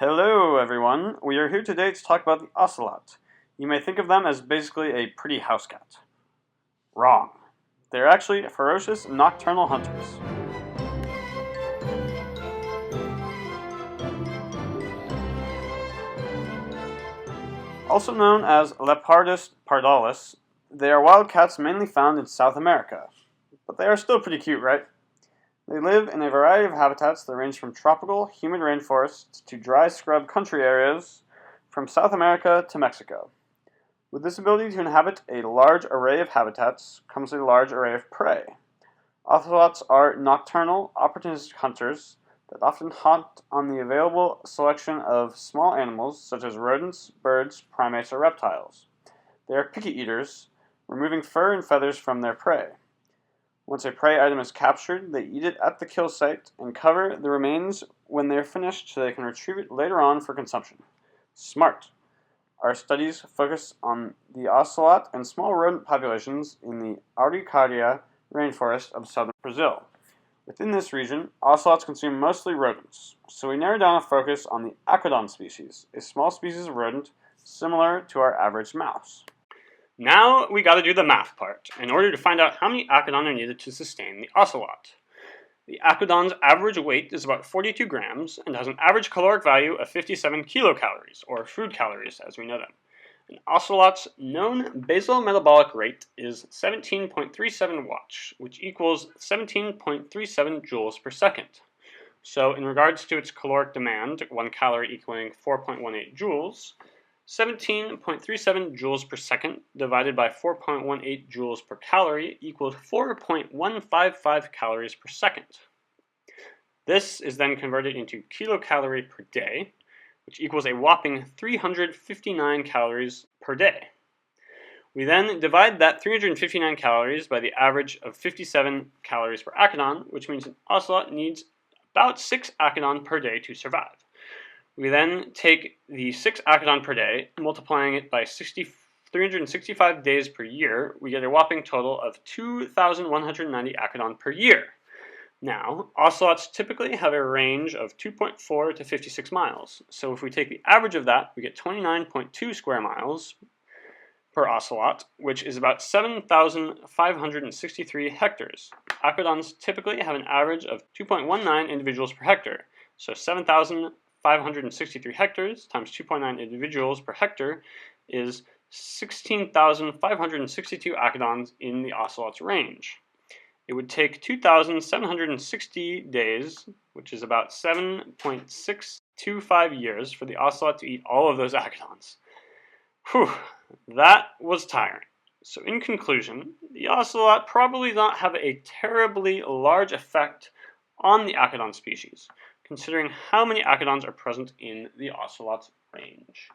Hello everyone, we are here today to talk about the ocelot. You may think of them as basically a pretty house cat. Wrong. They're actually ferocious nocturnal hunters. Also known as Leopardus pardalis, they are wild cats mainly found in South America. But they are still pretty cute, right? They live in a variety of habitats that range from tropical, humid rainforests to dry scrub country areas from South America to Mexico. With this ability to inhabit a large array of habitats comes a large array of prey. Ocelots are nocturnal, opportunistic hunters that often hunt on the available selection of small animals such as rodents, birds, primates, or reptiles. They are picky eaters, removing fur and feathers from their prey. Once a prey item is captured, they eat it at the kill site and cover the remains when they are finished so they can retrieve it later on for consumption. Smart. Our studies focus on the ocelot and small rodent populations in the Araucaria rainforest of southern Brazil. Within this region, ocelots consume mostly rodents, so we narrow down a focus on the Akodon species, a small species of rodent similar to our average mouse. Now we gotta do the math part, in order to find out how many Akodon are needed to sustain the ocelot. The Akodon's average weight is about 42 grams and has an average caloric value of 57 kilocalories, or food calories as we know them. An ocelot's known basal metabolic rate is 17.37 watts, which equals 17.37 joules per second. So in regards to its caloric demand, 1 calorie equaling 4.18 joules, 17.37 joules per second divided by 4.18 joules per calorie equals 4.155 calories per second. This is then converted into kilocalorie per day, which equals a whopping 359 calories per day. We then divide that 359 calories by the average of 57 calories per Akodon, which means an ocelot needs about 6 Akodon per day to survive. We then take the 6 Akodon per day, multiplying it by 365 days per year, we get a whopping total of 2,190 Akodon per year. Now, ocelots typically have a range of 2.4 to 56 miles, so if we take the average of that, we get 29.2 square miles per ocelot, which is about 7,563 hectares. Akodons typically have an average of 2.19 individuals per hectare, so 7,563 hectares times 2.9 individuals per hectare is 16,562 Akodons in the ocelot's range. It would take 2,760 days, which is about 7.625 years, for the ocelot to eat all of those Akodons. Whew, that was tiring. So in conclusion, the ocelot probably does not have a terribly large effect on the Akodon species, considering how many Akodons are present in the ocelot's range.